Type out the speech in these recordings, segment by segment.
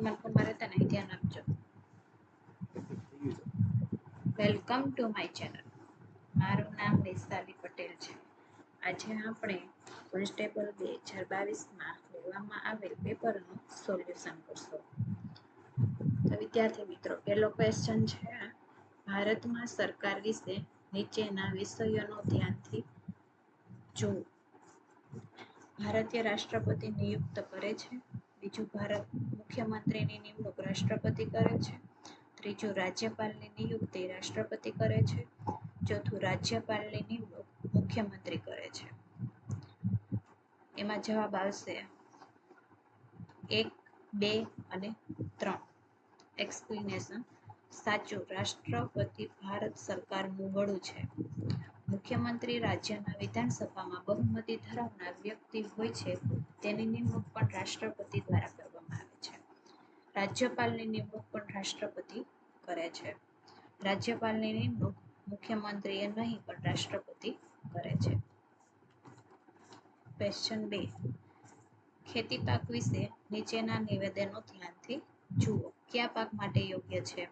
ફોનમાં મારે તને ધ્યાન આપજો. Welcome to my channel. મારું નામ વૈશાલી પટેલ છે. આજે આપણે કોન્સ્ટેબલ 2022માં લેવામાં આવેલ પેપરનું સોલ્યુશન કરશું. તો વિદ્યાર્થી મિત્રો, પહેલો ક્વેશ્ચન છે, ભારતમાં સરકાર વિશે નીચેના વિષયોનો ધ્યાનથી જુઓ. ભારતીય રાષ્ટ્રપતિ નિયુક્ત કરે છે. બીજું, ભારત મુખ્યમંત્રીની નિમણૂક રાષ્ટ્રપતિ કરે છે. ત્રીજું, રાજ્યપાલની નિયુક્તિ રાષ્ટ્રપતિ કરે છે. ચોથું, રાજ્યપાલની નિમણૂક મુખ્યમંત્રી કરે છે. એમાં જવાબ આવશે 1, 2 અને 3. એક્સપ્લેનેશન. સાચું, રાષ્ટ્રપતિ ભારત સરકારનું વડું છે. મુખ્યમંત્રી રાજ્યના વિધાનસભામાં બહુમતી ધરાવનાર વ્યક્તિ હોય છે. તેની નિમણૂક પણ રાષ્ટ્રપતિ દ્વારા કરવામાં આવે છે. રાજ્યપાલની નિમણૂક પણ રાષ્ટ્રપતિ કરે છે. રાજ્યપાલની નિમણૂક મુખ્યમંત્રીએ નહીં પણ રાષ્ટ્રપતિ કરે છે. ક્વેશ્ચન 2. ખેતી પાક વિશે નીચેના નિવેદનો ધ્યાનથી જુઓ. કયા પાક માટે યોગ્ય છે?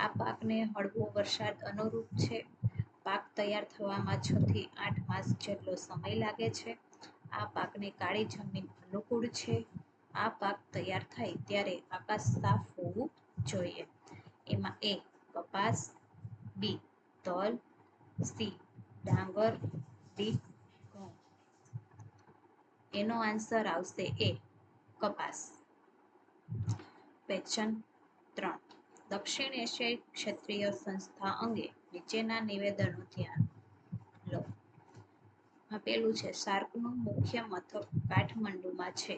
આ પાકને હળવો વરસાદ અનુરૂપ છે. પાક તૈયાર થવામાં 6 થી 8 માસ જેટલો સમય લાગે છે. આ પાકને કાળી જમીન અનુકૂળ છે. આ પાક તૈયાર થાય ત્યારે આકાશ સાફ હોવું જોઈએ. એમાં A. કપાસ, B. તલ, C. ડાંગર, D. ઘઉં. એનો આન્સર આવશે A. કપાસ. ક્વેશ્ચન 3. દક્ષિણ એશિયાઈ ક્ષેત્રીય સંસ્થા અંગે નીચેના નિવેદનો ધ્યાન લો. પેલું છે, સાર્કનું મુખ્ય મથક કાઠમંડુમાં છે.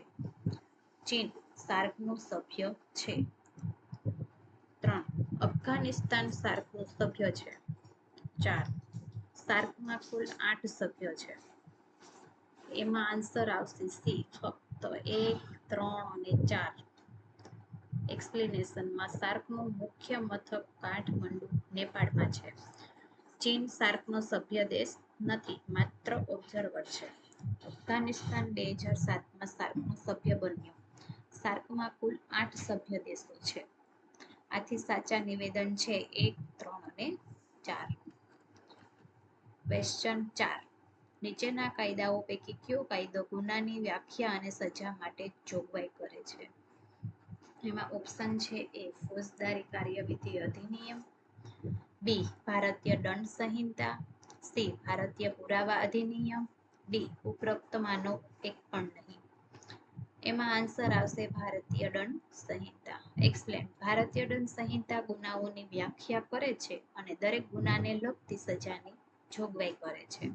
ચીન સાર્કનું સભ્ય છે. 3. અફઘાનિસ્તાન સાર્કનું સભ્ય છે. 4. સાર્કમાં કુલ 8 સભ્યો છે. એમાં આન્સર આવશે C. ફક્ત 1, 3 અને 4. એક્સપ્લેનેશનમાં સાર્કનું મુખ્ય મથક કાઠમંડુ નેપાળમાં છે. ચીન સાર્કનો સભ્ય દેશ નથી, માત્ર ઓબ્ઝર્વર છે. અફઘાનિસ્તાન 2007માં સાર્કનો સભ્ય બન્યો. સાર્કમાં કુલ 8 સભ્ય દેશો છે. આથી સાચા નિવેદન છે 1, 3 અને 4. ક્વેશ્ચન 4. નીચેના કાયદાઓ પૈકી કયો કાયદો ગુનાની વ્યાખ્યા અને સજા માટે જોગવાઈ કરે છે? એમાં ઓપ્શન છે A. ફોજદારી કાર્યવિધિ અધિનિયમ, B. ભારતીય દંડ સંહિતા, C. ભારતીય પુરાવા અધિનિયમ, D. ઉપરોક્તમાંનો એક પણ નહીં. એમાં આન્સર આવશે ભારતીય દંડ સંહિતા. એક્સપ્લેન. ભારતીય દંડ સંહિતા ગુનાઓની વ્યાખ્યા કરે છે અને દરેક ગુનાને લગતી સજાની જોગવાઈ કરે છે.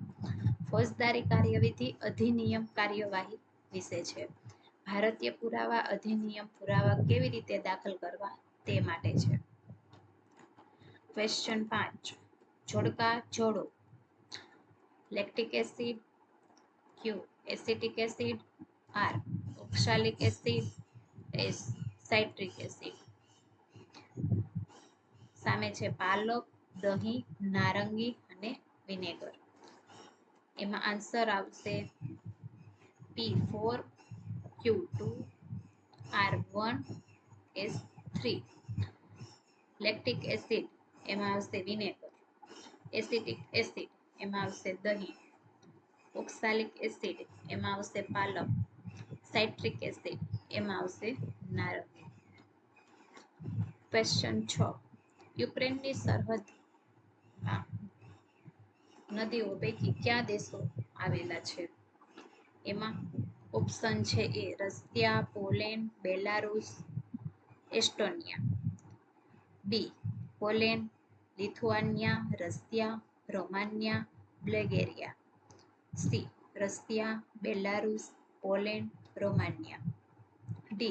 ફોજદારી કાર્યવિધિ અધિનિયમ કાર્યવાહી વિશે છે. ભારતીય પુરાવા અધિનિયમ પુરાવા કેવી રીતે દાખલ કરવા તે માટે છે. ક્વેશ્ચન 5. જોડકા જોડો. Lactic acid, Q. Acetic acid, R. Oxalic acid, S. Citric acid. સામે છે પાલક, દહીં, નારંગી અને વિનેગર. એમાં આન્સર આવશે P4, Q2, R1, S3. Lactic acid એમાં આવશે વિનેગર. એસિટિક એસિડ એમાં આવશે દહીં. ઓક્સાલિક એસિડ એમાં આવશે પાલક. સાઇટ્રિક એસિડ એમાં આવશે નારંગી. ક્વેશ્ચન 6. યુક્રેનની સરહદ નદીઓ પૈકી કયા દેશો આવેલા છે? એમાં ઓપ્શન છે A. Russia, Poland, Belarus, Estonia, B. Poland, Lithuania, Russia, Romania, Bulgaria, C. Russia, Belarus, Poland, Romania, D.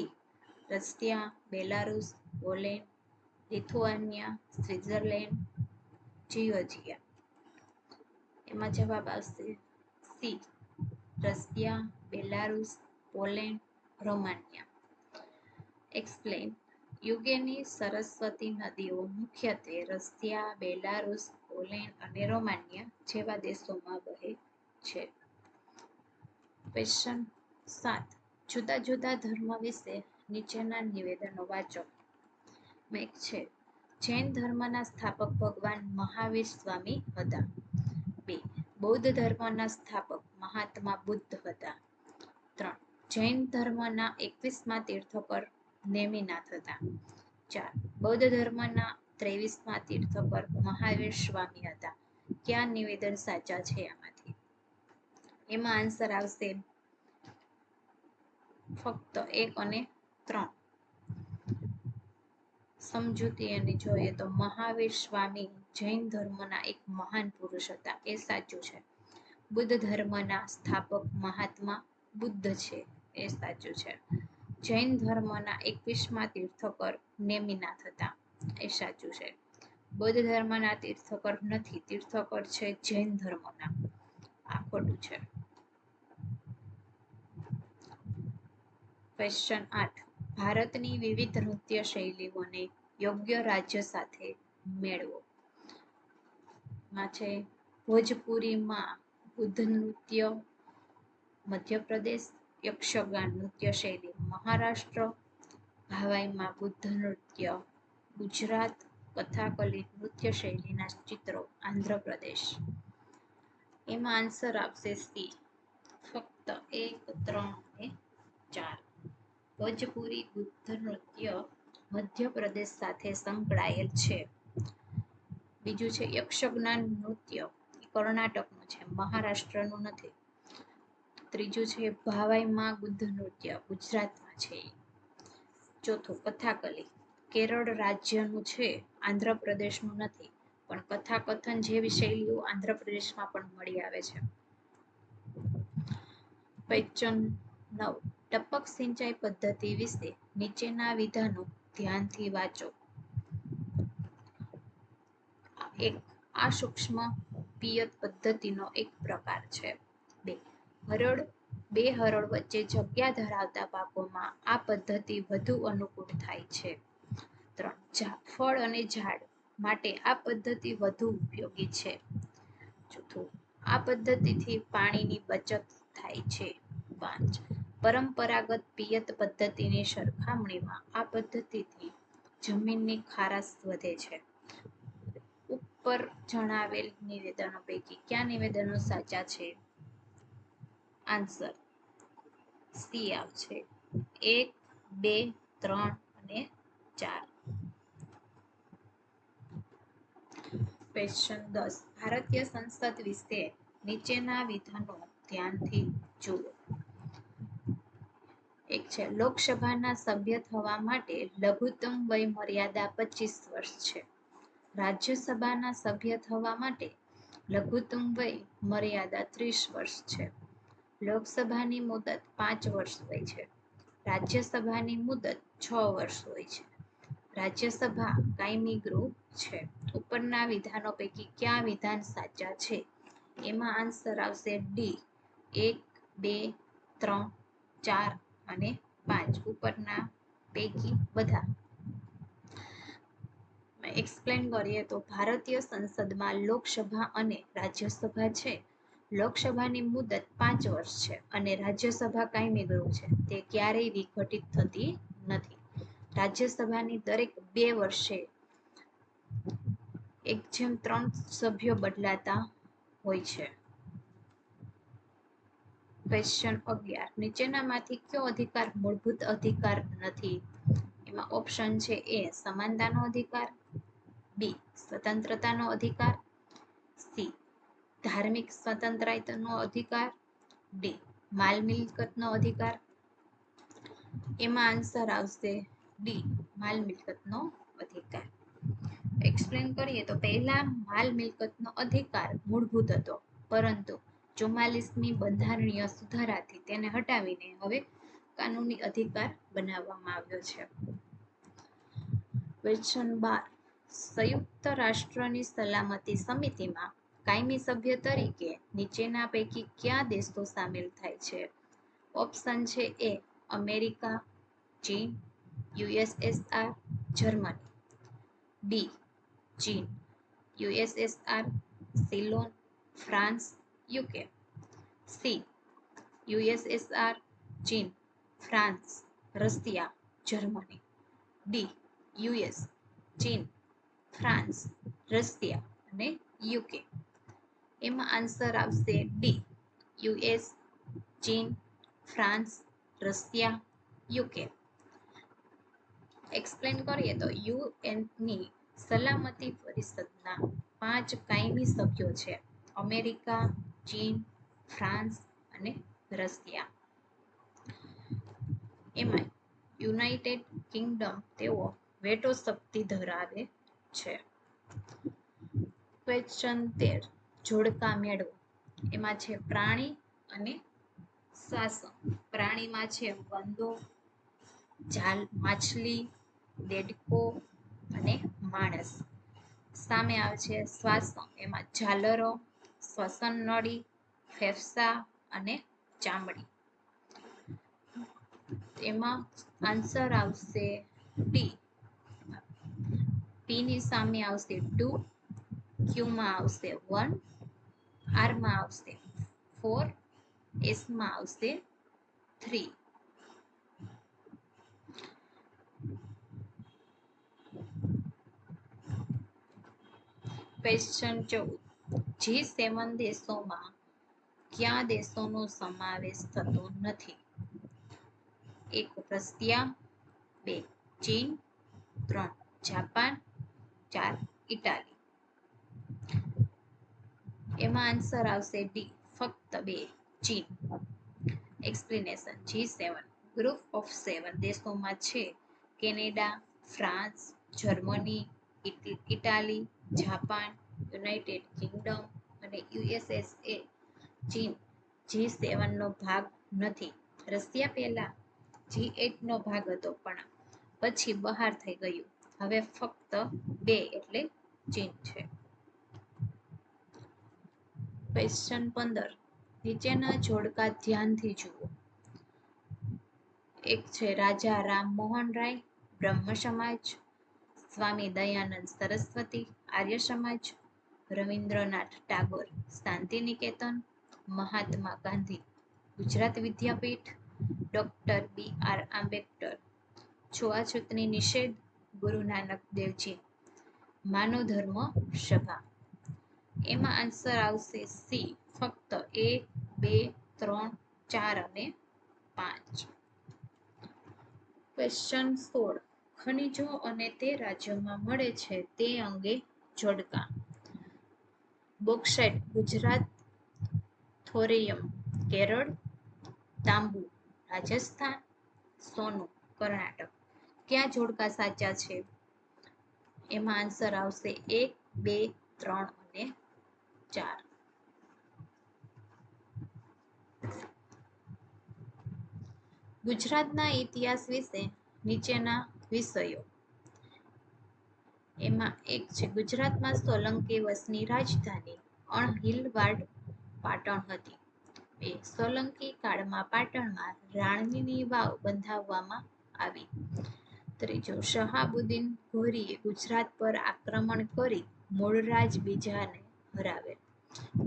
Russia, Belarus, Poland, Lithuania, Switzerland, Georgia. એમાં જવાબ આવશે C. Russia, Belarus, Poland, Romania. Explain. યુગેની સરસ્વતી નદીઓ મુખ્યત્વે રશિયા, બેલારુસ, પોલેન્ડ અને Romania જેવા દેશોમાં વહે છે. ક્વેશ્ચન 7. જુદા જુદા ધર્મ વિશે નીચેના નિવેદનો વાંચો. એક છે, જૈન ધર્મના સ્થાપક ભગવાન મહાવીર સ્વામી હતા. 2. બૌદ્ધ ધર્મના સ્થાપક મહાત્મા બુદ્ધ હતા. 3. જૈન ધર્મના 21મા તીર્થંકર નેમિનાથ હતા. 4. બૌદ્ધ ધર્મના 23મા તીર્થંકર મહાવીર સ્વામી હતા. કયા નિવેદન સાચા છે આમાંથી? એમાં આન્સર આવશે ફક્ત 1 અને 3. સમજૂતી એની જોઈએ તો મહાવીર સ્વામી જૈન ધર્મના એક મહાન પુરુષ હતા, એ સાચું છે. બુદ્ધ ધર્મના સ્થાપક મહાત્મા બુદ્ધ છે, એ સાચું છે. જૈન ધર્મના 21મા તીર્થંકર નેમિનાથ હતા, એ સાચું છે. બૌદ્ધ ધર્મના તીર્થંકર નથી, તીર્થંકર છે જૈન ધર્મના, આ ખોટું છે. ક્વેશ્ચન 8. ભારતની વિવિધ નૃત્ય શૈલીઓને યોગ્ય રાજ્ય સાથે મેળવો. માં છે ભોજપુરીમાં બુદ્ધ નૃત્ય મધ્યપ્રદેશ, યક્ષગાન નૃત્ય શૈલી મહારાષ્ટ્ર, ભાવાઈમાં બુદ્ધ નૃત્ય ગુજરાત, કથાકલી નૃત્ય શૈલીના ચિત્રો આંધ્રપ્રદેશ. એમાં આન્સર આવશે સી, ફક્ત 1, 3 અને 4. ભોજપુરી બુદ્ધ નૃત્ય મધ્યપ્રદેશ સાથે સંકળાયેલ છે. બીજું છે યક્ષગાન નૃત્ય કર્ણાટકનું છે, મહારાષ્ટ્રનું નથી. ત્રીજું છે ભાવાઈમાં બુદ્ધ નૃત્ય ગુજરાતમાં છે. ચોથું કથાકલી કેરળ રાજ્યનું છે, આંધ્રપ્રદેશનું નથી, પણ કથાકથન જેવી શૈલીઓ આંધ્રપ્રદેશમાં પણ મળી આવે છે. ક્વેશ્ચન 9. ટપક સિંચાઈ પદ્ધતિ વિશે નીચેના વિધાનો ધ્યાનથી વાંચો. 1. આ સૂક્ષ્મ પિયત પદ્ધતિનો એક પ્રકાર છે. 2. બે હરોળ વચ્ચે જગ્યા ધરાવતા પાકોમાં આ પદ્ધતિ વધુ અનુકૂળ થાય છે. 3. ફળ અને ઝાડ માટે આ પદ્ધતિ વધુ ઉપયોગી છે. 4. આ પદ્ધતિથી પાણીની બચત થાય છે. 5. પરંપરાગત પિયત પદ્ધતિની સરખામણીમાં આ પદ્ધતિથી જમીનની ખારાશ વધે છે. ઉપર જણાવેલ નિવેદનો પૈકી કયા નિવેદનો સાચા છે? આન્સર સી આવશે. 1, 2, 3 અને 4. ક્વેશ્ચન 10. ભારતીય સંસદ વિશે નીચેના વિધાનો ધ્યાનથી જુઓ. એક છે લોકસભાના સભ્ય થવા માટે લઘુત્તમ વય મર્યાદા 25 વર્ષ છે. રાજ્યસભાના સભ્ય થવા માટે લઘુત્તમ વય મર્યાદા 30 વર્ષ છે. લોકસભાની મુદત 5 વર્ષ હોય છે. રાજ્યસભાની મુદત 6 વર્ષ હોય છે. રાજ્યસભા કાયમી ગૃહ છે. ઉપરના વિધાનો પૈકી કયા વિધાન સાચા છે? એમાં આન્સર આવશે ડી, 1, 2, 3, 4 અને 5. ઉપરના પૈકી બધા. એક્સપ્લેન કરીએ તો ભારતીય સંસદમાં લોકસભા અને રાજ્યસભા છે. લોકસભાની મુદત 5 વર્ષ છે અને રાજ્યસભા કાયમી ગૃહ છે, તે ક્યારેય વિઘટિત થતી નથી. રાજ્યસભાની દરેક 2 વર્ષે 1/3 સભ્યો બદલાતા હોય છે. ક્વેશ્ચન 11. નીચેનામાંથી કયો અધિકાર મૂળભૂત અધિકાર નથી? એમાં ઓપ્શન છે એ સમાનતાનો અધિકાર, બી સ્વતંત્રતાનો અધિકાર, સી ધાર્મિક સ્વતંત્રતાનો અધિકાર, ડી માલ મિલકતનો અધિકાર. એમાં આન્સર આવશે ડી માલ મિલકતનો અધિકાર. એક્સપ્લેન કરીએ તો પહેલા માલ મિલકતનો અધિકાર મૂળભૂત હતો, પરંતુ 44મી બંધારણીય સુધારાથી તેને હટાવીને હવે કાનૂની અધિકાર બનાવવામાં આવ્યો છે. ક્વેશ્ચન 12. સંયુક્ત રાષ્ટ્રની સલામતી સમિતિમાં કાયમી સભ્ય તરીકે નીચેના પૈકી કયા દેશો સામેલ થાય છે? ઓપ્શન છે એ અમેરિકા, ચીન, યુએસએસઆર, જર્મની. બી ચીન, USSR, Ceylon, France, UK. C USSR, ચીન, France, Russia, Germany. D US, ચીન, ફ્રાન્સ, રશિયા અને યુકે. એમાં આન્સર આવશે ડી યુએસ, ચીન, ફ્રાન્સ, રશિયા, યુકે. એક્સપ્લેન કરીએ તો યુએનની સલામતી પરિષદના 5 કાયમી સભ્યો છે: અમેરિકા, ચીન, ફ્રાન્સ અને રશિયા. એમાં યુનાઇટેડ કિંગડમ તેઓ વેટો શક્તિ ધરાવે છે. ક્વેશ્ચન 13 જોડકા મેળવો. એમાં છે પ્રાણી અને શ્વાસન. પ્રાણીમાં છે વંદો, માછલી, દેડકો અને માણસ. સામે આવે છે શ્વાસન. એમાં ઝાલરો, શ્વસન નળી, ફેફસા અને ચામડી. એમાં આન્સર આવશે ડી. પી ની સામે આવશે 2, ક્યુ માં આવશે 1, આર માં આવશે 4, એસ માં આવશે 3. ક્વેશ્ચન 14 G7 દેશોમાં કયા દેશોનો સમાવેશ થતો નથી? 1 રશિયા, 2 ચીન, 3 જાપાન, 4 ઇટાલી. એમાં આન્સર આવશે ડી ફક્ત 2 ચીન. એક્સપ્લેનેશન G7 ગ્રુપ ઓફ 7 દેશોમાં છે Canada, France, Germany, Italy, Japan, United Kingdom અને યુએસએ. ચીન G7 નો ભાગ નથી. રશિયા પહેલા G8 નો ભાગ હતો પણ પછી બહાર થઈ ગયું. હવે ફક્ત 2 એટલે ચીન છે. ક્વેશ્ચન 15 નીચેના જોડકા ધ્યાનથી જુઓ. એક છે રાજા રામમોહન રાય, બ્રહ્મ સમાજ, સ્વામી દયાનંદ સરસ્વતી, આર્ય સમાજ, રવિન્દ્રનાથ ટાગોર, શાંતિ નિકેતન, મહાત્મા ગાંધી, ગુજરાત વિદ્યાપીઠ, ડોક્ટર BR આંબેડકર, છૂઆછૂતની નિષેધ, ગુરુ નાનક દેવજી, માનવ ધર્મ સભા. એમાં આન્સર આવશે સી ફક્ત 1, 2, 3, 4 અને 5. ક્વેશ્ચન 16 ખનિજો અને તે રાજ્યોમાં મળે છે તે અંગે જોડકા. બોક્સાઇટ ગુજરાત, થોરિયમ કેરળ, તાંબુ રાજસ્થાન, સોનું કર્ણાટક. કયા જોડકા સાચા છે? એમાં આન્સર આવશે 1, 2, 3 અને 4. ગુજરાતના ઇતિહાસ વિશે નીચેના વિષયો. એમાં એક છે ગુજરાતમાં સોલંકી વંશની રાજધાની અણહિલવાડ પાટણ હતી. 2 સોલંકી કાળમાં પાટણમાં રાણીની વાવ બંધાવવામાં આવી. 3 શહાબુદ્દીન ઘોરીએ ગુજરાત પર આક્રમણ કરી મૂળરાજ બીજાને હરાવેલ.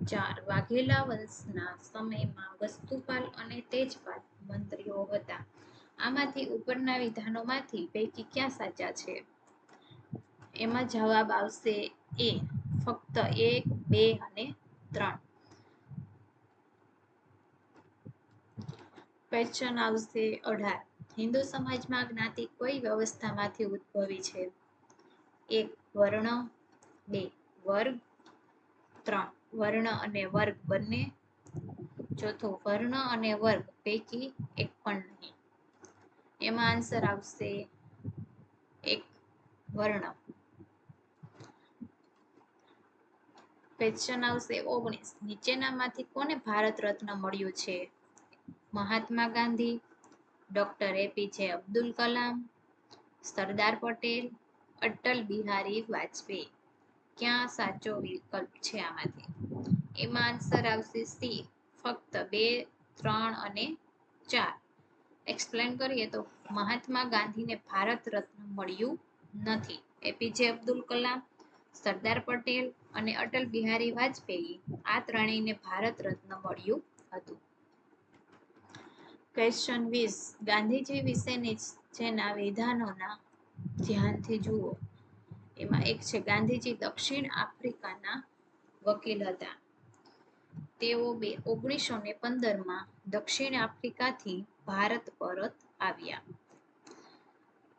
4 વાઘેલા વંશના સમયમાં વસ્તુપાલ અને તેજપાલ મંત્રીઓ હતા. આમાંથી ઉપરના વિધાનોમાંથી પૈકી ક્યાં સાચા છે? એમાં જવાબ આવશે એ ફક્ત 1, 2 અને 3. ક્વેશ્ચન આવશે 18 હિન્દુ સમાજમાં જ્ઞાતિ કઈ વ્યવસ્થામાંથી ઉદ્ભવી છે? 1 વર્ણ, 2 વર્ગ, 3 વર્ણ અને વર્ગ બંને, 4 વર્ણ અને વર્ગ પૈકી એક પણ નહીં. એમાં આન્સર આવશે 1 વર્ણ. ક્વેશ્ચન આવશે 19 નીચેનામાંથી કોને ભારત રત્ન મળ્યું છે? Mahatma Gandhi, doctor APJ Abdul Kalam, Sardar Patel, Atal Bihari Vajpayee. ક્યાં સાચો વિકલ્પ છે આમાંથી? એમાં આન્સર આવશે સી ફક્ત 2, 3 અને 4. એક્સપ્લેન કરીએ તો મહાત્મા ગાંધીને ભારત રત્ન મળ્યું નથી. APJ અબ્દુલ કલામ, સરદાર પટેલ અને અટલ બિહારી વાજપેયી આ ત્રણેયને ભારત રત્ન મળ્યું હતું. ક્વેશ્ચન 20 ગાંધીજી વિશે નીચેના વિધાનોના ધ્યાનથી જુઓ. એમાં એક છે ગાંધીજી દક્ષિણ આફ્રિકાના વકીલ હતા. તેઓ 1915માં દક્ષિણ આફ્રિકાથી ભારત પરત આવ્યા.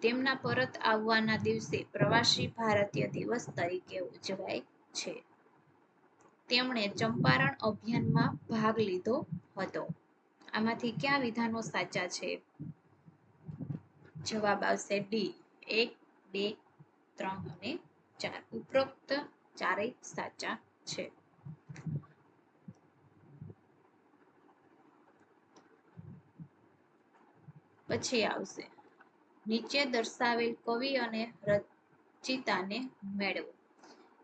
તેમના પરત આવવાના દિવસે પ્રવાસી ભારતીય દિવસ તરીકે ઉજવાય છે. તેમણે ચંપારણ અભિયાનમાં ભાગ લીધો હતો. આમાંથી કયા વિધાનો સાચા છે? જવાબ આવશે ડી 1, 2, 3 અને 4. ઉપરોક્ત ચારેય સાચા છે. પછી આવશે નીચે દર્શાવેલ કવિ અને રચયિતાને મેળવો.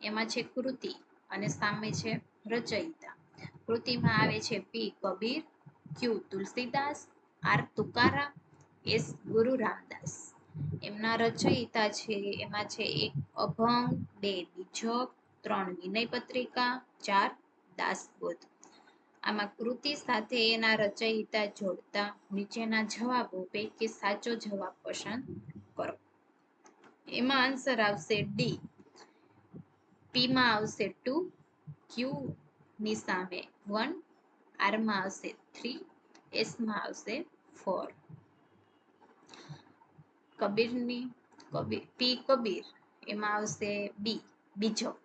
એમાં છે કૃતિ અને સામે છે રચયિતા. કૃતિમાં આવે છે પી કબીર, ક્યુ તુલસીદાસ, આર તુકારામ, એસ ગુરુ રામદાસ. એમના રચયિતા છે એમાં છે 1 અભંગ, 2 બીજક, 3 વિનય પત્રિકા, 4 દાસબોધ. આમાં કૃતિ સાથે એના રચયિતા જોડતા નીચેના જવાબો પૈકી સાચો જવાબ પસંદ કરો. એમાં આન્સર આવશે ડી. પી માં આવશે 2, ક્યુ ની સામે 1, આર માં આવશે 3, એસ માં આવશે 4. પી કબીર એમાં આવશે બી બીજક,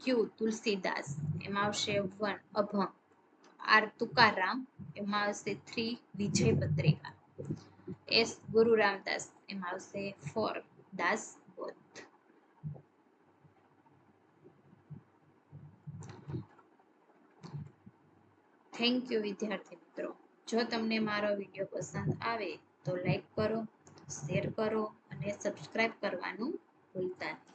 ક્યુ તુલસીદાસ એમાં આવશે 1 અભંગ, આર તુકારામ એમાં આવશે 3 વિજય પત્રિકા, એસ ગુરુ રામદાસ એમાં આવશે 4 દાસબોધ. થેન્ક યુ વિદ્યાર્થી મિત્રો. જો તમને મારો વિડીયો પસંદ આવે તો લાઈક કરો, શેર કરો અને સબસ્ક્રાઇબ કરવાનું ભૂલતા નહીં.